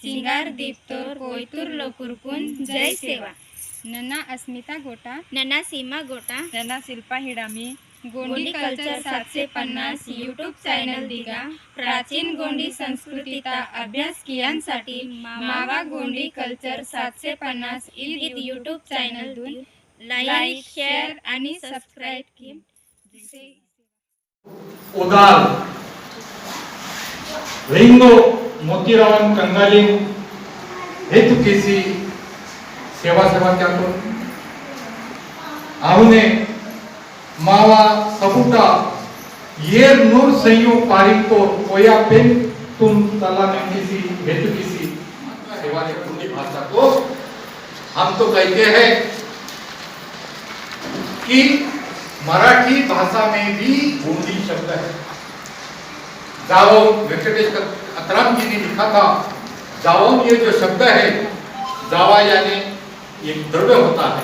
सिंगार दीप्तोर कोयतुर लोकुरकुन जय सेवा। नन्ना अस्मिता गोटा, नन्ना सीमा गोटा, नन्ना Shilpa Hidami, Gondi culture 750 YouTube channel दिगा प्राचीन गोंडी संस्कृतीचा अभ्यास कियांसाठी मावा गोंडी कल्चर 750 ईद यूट्यूब चॅनल दून लाईक शेअर आणि सबस्क्राईब की उदाल रिंगो मोतीराम कंगाली हेतुकेसी सेवा क्या तो आवने मावा सबूटा येर नूर संयो पारिक तो कोया पेन तुम तला में किसी हेतुकेसी सेवा ने कुंडी भाषा को हम तो कहते हैं कि मराठी भाषा में भी गोंडी शब्द है। जाओ वेंकटेश अतराम जी ने लिखा था, जाओ ये जो शब्द है, जावा यानी एक द्रव्य होता है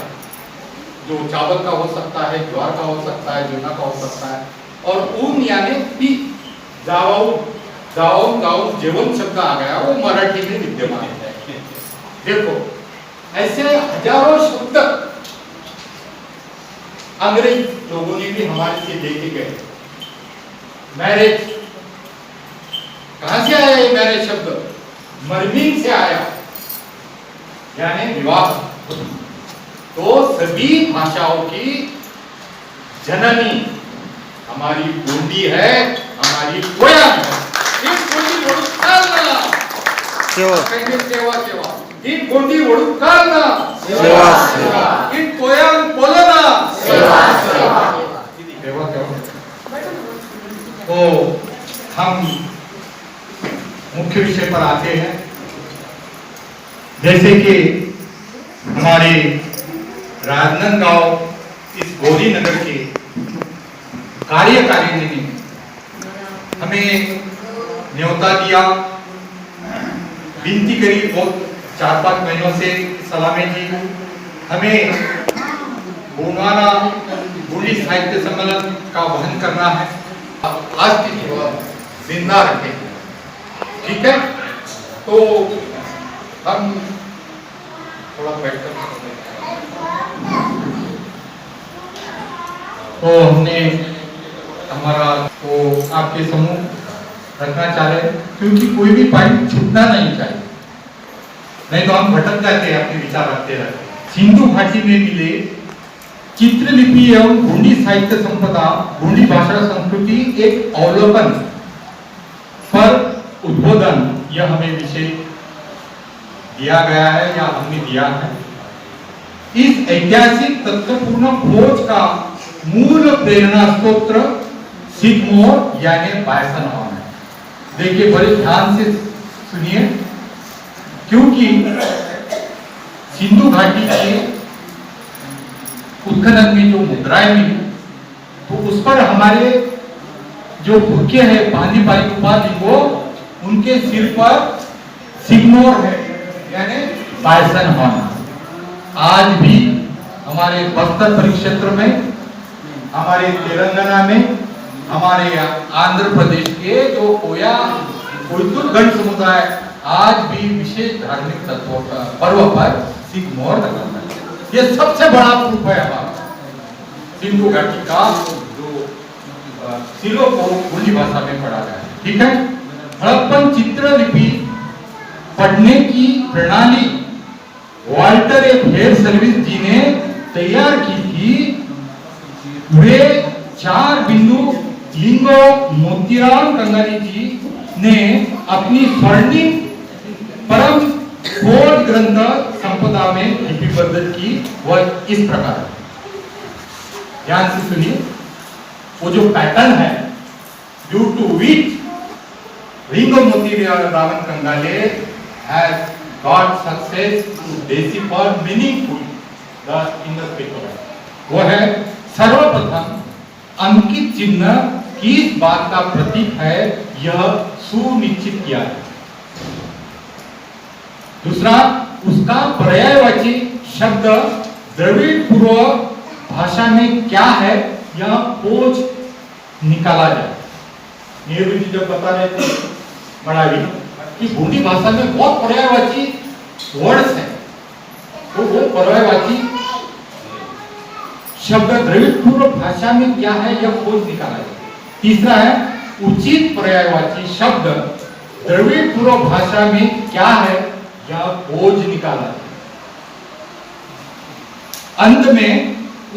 जो चावल का हो सकता है, ज्वार का हो सकता है, गेहूं का हो सकता है, और ऊन यानी पी। जाओ जाओ गाओ जीवन शब्द आ गया, वो मराठी में विद्यमान है। देखो ऐसे हजारों शब्द अंग्रेज लोगों ने भी हमारे से लेके गए। मैरिज कहां से आया? ये मैरिज शब्द मरमीन से आया, यानी विवाह। तो सभी भाषाओं की जननी हमारी गोंडी है, हमारी कोया है। इस गोंडी वडुकालना सेवा सेवा, इन गोंडी वडुकालना सेवा सेवा, इन कोयान बोलना सेवा सेवा। तो हम मुख्य विषय पर आते हैं। जैसे कि हमारे राजनांदगांव इस गौरी नगर के कार्यकारिणी ने हमें न्योता दिया, विनती करी बहुत 4-5 महीनों से सलामे जी हमें गोंडवाना गोंडी साहित्य सम्मेलन का वहन करना है। आज की जिंदा रखें, ठीक है? तो हम थोड़ा बैठकर तो हमने हमारा तो आपके समूह रखना चाह रहे हैं, क्योंकि कोई भी पॉइंट छूटना नहीं चाहिए, नहीं तो हम भटक जाते हैं, अपने विचार रखते रहते। सिंधु घाटी में मिले चित्रलिपि एवं गोंडी साहित्य संपदा, गोंडी भाषा संस्कृति एक अवलोकन पर उद्बोधन, यह हमें विषय दिया गया है या हमने दिया है। इस ऐतिहासिक तत्वपूर्ण खोज का मूल प्रेरणा स्त्रोत्र सिगमोर यानी बायसन है। देखिए बड़े ध्यान से सुनिए, क्योंकि सिंधु घाटी के उत्खनन में जो मुद्राएं मिली, तो उस पर हमारे जो भूखे हैं बांदी बाई उपाधि को, उनके सिर पर सिगमोर है यानी बायसन हॉर्न। आज भी हमारे बस्तर परिक्षेत्र में, हमारे तेलंगाना में, हमारे आंध्र प्रदेश के जो कोयतुर गण समुदाय आज भी विशेष धार्मिक तत्वों का पर्व पर सिगमोर करते हैं। ये सबसे बड़ा प्रूफ है हमारा सिंधु घाटी का जो सिलों को गोंडी भाषा में पढ़ा गया है, ठीक है? हड़प्पन चित्रलिपि पढ़ने की प्रणाली वाल्टर ए हेयर सर्विस जी ने तैयार की थी। वे 4 बिंदु लिंगो मोतीराम कंगाली जी ने अपनी स्वर्णिम परम खोज ग्रंथ संपदा में लिपिबद्ध की। वह इस प्रकार है, ध्यान से सुनिए। वो जो पैटर्न है, due to which Ringo Motiram Kangale has got success to decipher meaningful in the paper, वो है सर्वप्रथम अंकित चिन्ह किस बात का प्रतीक है यह सुनिश्चित किया है। दूसरा, उसका पर्यायवाची शब्द द्रविड़ पूर्व भाषा में क्या है यह खोज निकाला जाए। नेहरू जी जब बता रहे थे बड़ावी कि गोंडी भाषा में बहुत पर्यायवाची वर्ड्स हैं, तो वो पर्यायवाची शब्द द्रविड़ पूर्व भाषा में क्या है यह खोज निकाला जाए। तीसरा है उचित पर्यायवाची शब्द द्रविड़ पूर्व भाषा में क्या है यह खोज निकाला जाए। अंत में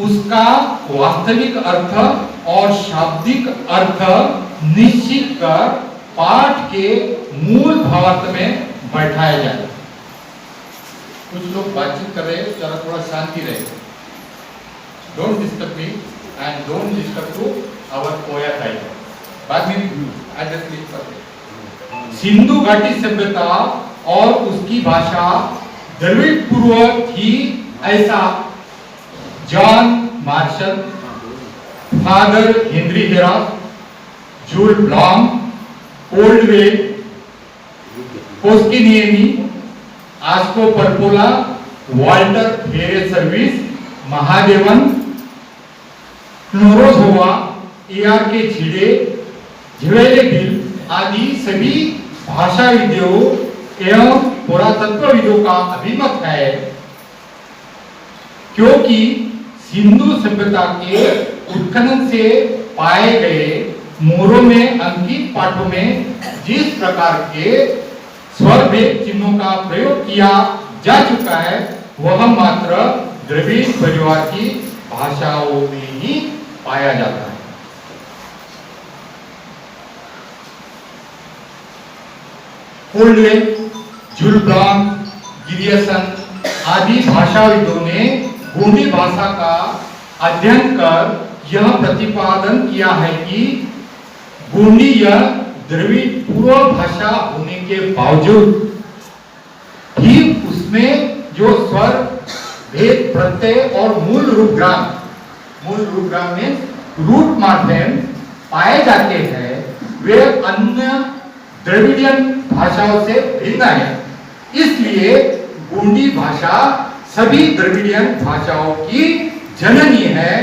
उसका वास्तविक अर्थ और शाब्दिक अर्थ निश्चित कर पाठ के मूल भावार्थ में बैठाया जाए। कुछ लोग बातचीत कर रहे हैं, जरा थोड़ा शांति रहे। Don't disturb me and don't disturb to our पोया टाइम। बाद में एड्रेस लिख सकते हैं। सिंधु घाटी सभ्यता और उसकी भाषा द्रविड़ पूर्व थी ऐसा John Marshall, father Henry Heras, Jules ब्लॉम, ओल्डवे, पोस्किनियनी, Asko Parpola, Walter Mahadevan, क्नोरोझोवा, AR के छिड़े, झवेलेबिल आदि सभी भाषाविदों एवं पुरातत्वविदों का अभिमत है, क्योंकि सिंधु सभ्यता के उत्खनन से पाए गए मोरों में अंकित पाठों में जिस प्रकार के स्वर भेद चिन्हों का प्रयोग किया जा चुका है वह मात्र द्रविड़ परिवार की भाषाओं में ही पाया जाता है। ओल्डवे, जूल ब्लॉम, गिरियसन आदि भाषाविदों ने गोंडी भाषा का अध्ययन कर यह प्रतिपादन किया है कि गोंडी यह द्रविड़ पूर्व भाषा होने के बावजूद भी उसमें जो स्वर भेद प्रत्यय और मूल रूपग्राम में रूट मार्फेम पाए जाते हैं वे अन्य द्रविडियन भाषाओं से भिन्न है। इसलिए गोंडी भाषा सभी द्रविडियन भाषाओं की जननी है।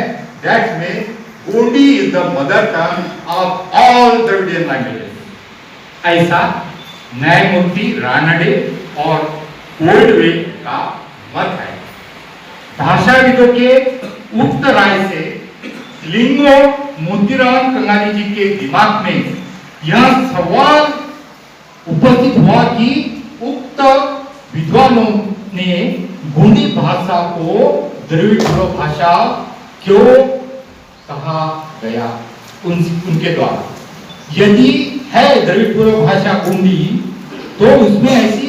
That means Gondi is the mother tongue of all Dravidian languages. ऐसा न्यायमूर्ति रानडे और ओल्डवे का मत है। भाषाविदों के उक्त राय से लिंगो मोतीराम कंगाली जी के दिमाग में यह सवाल उपस्थित हुआ कि उक्त विद्वानों ने गोंडी भाषा को द्रविड़ भाषा क्यों कहा गया उनके द्वारा। यदि है द्रविड़ भाषा गोंडी तो उसमें ऐसी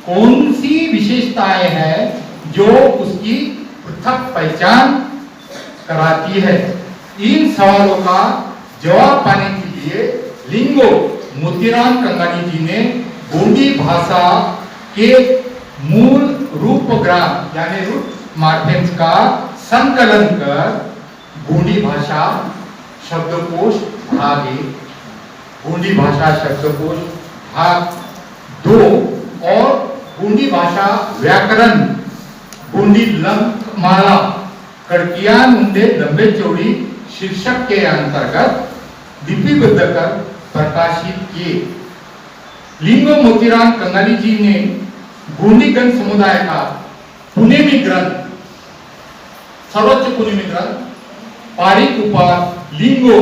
कौन सी विशेषताएं हैं जो उसकी पृथक पहचान कराती है। इन सवालों का जवाब पाने के लिए लिंगो मोतीराम कंगाली जी ने गोंडी भाषा के मूल रूपग्राम यानी रूट मार्फेम्स का संकलन कर गोंडी भाषा शब्दकोश भाग 1, गोंडी भाषा शब्दकोश भाग 2 और गोंडी भाषा व्याकरण गोंडी लंकमाला कड़किया मुंडे लंबे चौड़ी शीर्षक के अंतर्गत लिपिबद्ध कर प्रकाशित किए। लिंगो मोतीराम कंगाली जी ने गोंडी गण समुदाय का पुनेमी ग्रंथ सर्वोच्च पुनेमी ग्रंथ पारिक उपार लिंगो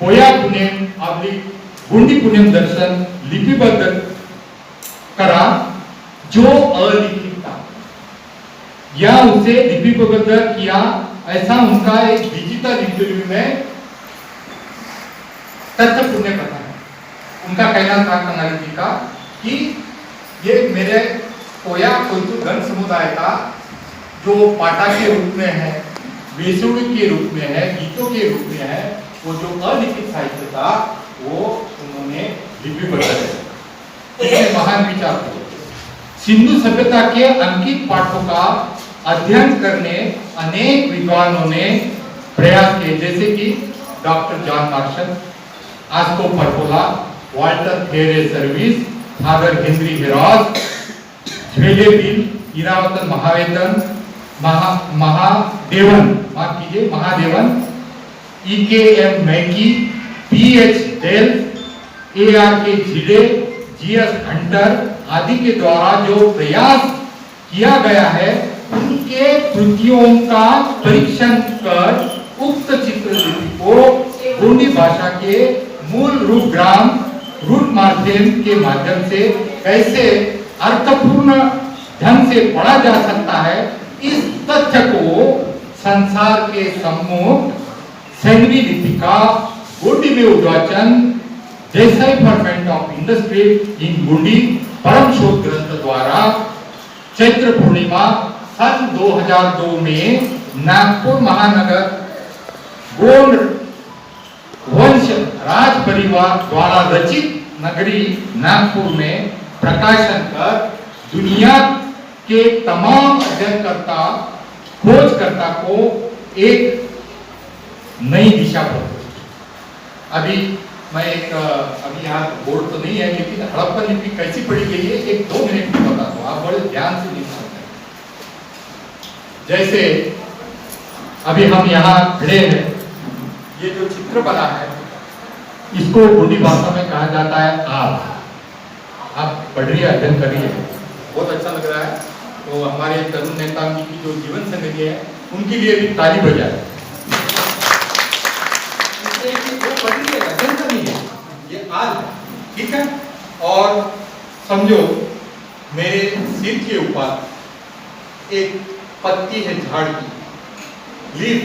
पोया पुनेम गोंडी पुनेम दर्शन लिपिबद्ध करा जो अलिखित था या उसे लिपिबद्ध किया। ऐसा उनका एक डिजिटल इंटरव्यू में तथ्यपूर्ण कथा है। उनका कहना था कंगाली जी का कि ये मेरे कोया कोयतु गण समुदाय का जो पाटा के रूप में है, वेसुड़ी के रूप में है, गीतों के रूप में है, वो जो अलिखित साहित्य था वो उन्होंने लिपिबद्ध किया। महान विचार थे। सिंधु सभ्यता के अंकित पाठों का अध्ययन करने अनेक विद्वानों ने प्रयास किए, जैसे कि doctor John Marshall, Asko Parpola, Walter father Henry Heras, Zvelebil, Iravatham Mahadevan, Mahadevan, EKM Mackay, PH डेल, AR के झिड़े, जीएस हंटर आदि के द्वारा जो प्रयास किया गया है उनके कृतियों का परीक्षण कर उक्त चित्रलिपि को गोंडी भाषा के मूल रूप ग्राम रूट माध्यम के माध्यम से कैसे अर्थपूर्ण ढंग से पढ़ा जा सकता है, इस तथ्य को संसार के सम्मुख सैन्वी लिपिका गोंडी में उद्वाचन decipherment of industry in Gondi परम शोध ग्रंथ द्वारा चैत्र पूर्णिमा सन 2002 में नागपुर महानगर गोंड वंश राज परिवार द्वारा रचित नगरी नागपुर में प्रकाशन कर दुनिया के तमाम अध्ययनकर्ता खोजकर्ता को एक नई दिशा पर। अभी मैं अभी यहाँ बोर्ड तो नहीं है, लेकिन हड़प्पन लिपि कैसी पढ़ी गई है एक 2 मिनट में बताता हूँ, आप बड़े ध्यान से नहीं सुनते। जैसे अभी हम यहाँ खड़े हैं, ये जो चित्र बना है इसको गोंडी भाषा में कहा जाता है आल। आप पढ़िए, अध्ययन करिए, बहुत अच्छा लग रहा है। तो हमारे तरुण नेता जी की जो जीवन संगति है उनके लिए भी ताली बजाए। ये आल है, ठीक है। और समझो मेरे सिर के ऊपर एक पत्ती है झाड़ की, लीफ,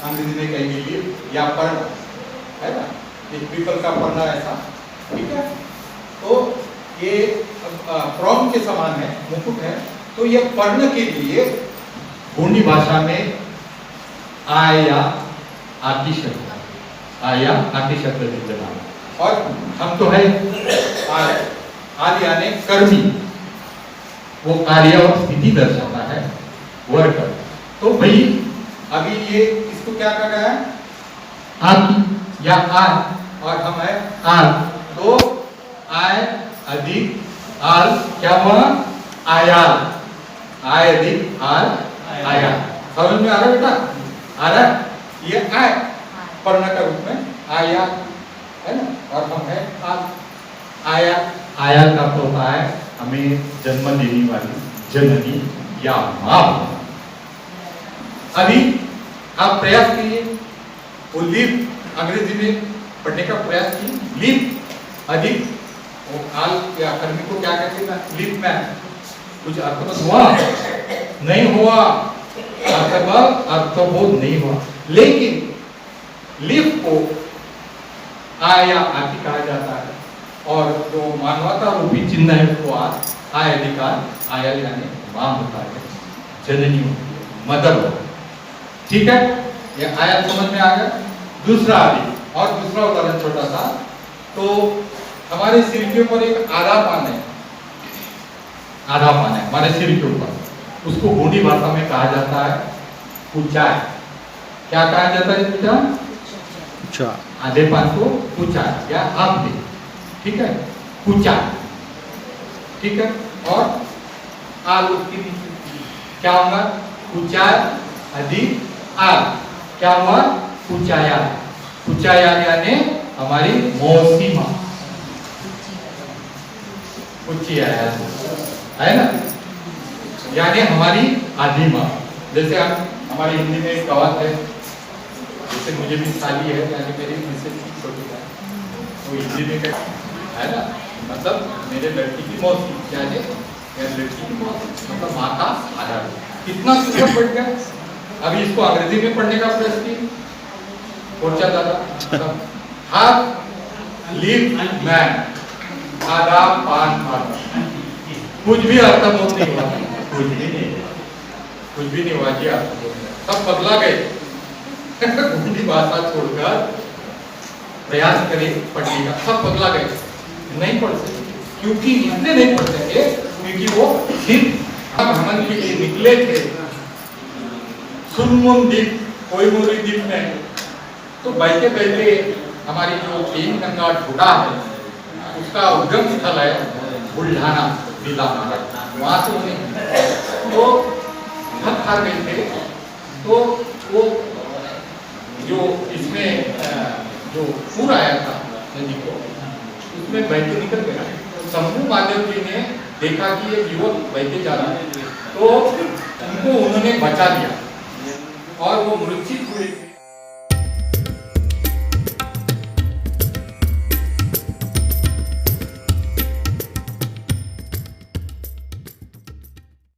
अंग्रेजी में कहेंगे लीफ या पर्ण, है ना, एक पीपल का पन्ना ऐसा, ठीक है। तो ये फ्रॉम के समान है, मुकुट है। तो ये पर्ण के लिए गोंडी भाषा में आया आदि शब्द, आया आदि शब्द विद्यमान। और हम तो है आदि यानी कर्मी, वो कार्य और स्थिति दर्शाता है, वर्क। तो भाई अभी ये इसको क्या कहा गया है, आदि या आय, और हम है आल। तो आय अधिक आल क्या हुआ, आयाल, आय अधिक आल आया। समझ में आ रहा है बेटा, आ रहा है। ये आय पढ़ना का रूप में आया है ना, और हम है आल। आया, आया का अर्थ होता है हमें जन्म देने वाली जननी या माँ। अभी आप प्रयास कीजिए, वो लिप अंग्रेजी में पढ़ने का प्रयास कीजिए। लिप अधिक वो आल या कर्मी को क्या कहते हैं, लिप में कुछ अर्थबोध हुआ नहीं हुआ, अर्थबोध नहीं हुआ, लेकिन लिप को आया आदि कहा जाता है। और जो मानवता रूपी चिन्ह है उसको आय अधिकार, आया यानी मां होता है, जननी होती है, मदर होती है, ठीक है। ये आया समझ में आ गया। दूसरा आदि, और दूसरा उदाहरण छोटा सा, तो हमारे सिर के ऊपर एक आधा पान है, आधा पान है हमारे सिर के ऊपर, उसको गोंडी भाषा में कहा जाता है कुचाय। क्या कहा जाता है बेटा, कुचा। आधे पान को कुचाय या आधे, ठीक है, कुचाय, ठीक है। और आल उसके नीचे क्या होगा, कुचाय अधिक आल क्या हुआ, कुचाया। कुचाया यानी हमारी मौसी माँ, कुचिया है ना, यानी हमारी आधी माँ। जैसे हम हमारी हिंदी में एक कहावत है, जैसे मुझे भी साली है, यानी मेरी छोटी है, तो हिंदी में है ना, मतलब मेरे लड़की की मौसी, क्या है लड़की की मौसी, मतलब माँ का आधार। कितना सुंदर पढ़ गया। अभी इसको अंग्रेजी में पढ़ने का प्रयास कीजिए, पोर्चा दादा, हाफ लिव मैन, आधा पान माता, कुछ भी अर्थबोध नहीं हुआ, कुछ भी नहीं, कुछ भी नहीं हुआ जी, सब बदला गए। गोंडी भाषा छोड़कर प्रयास करें पढ़ने का, सब बदला गए, नहीं पढ़ सकते। क्योंकि इसलिए नहीं पढ़ सके क्योंकि वो सिर्फ भ्रमण के लिए निकले थे सुनमुन द्वीप, कोयमुरी द्वीप में। तो बैठे बैठे हमारी जो पेन गंगा ढूंढा है उसका उद्गम स्थल है बुल्ढाना जिला, वहां से उन्हें तो थक हार गए थे। तो वो जो इसमें जो पूर आया था नदी को, उसमें बैठ के निकल गया। शंभू माधव जी ने देखा कि ये युवक बहते जा रहा है, तो उनको उन्होंने बचा लिया।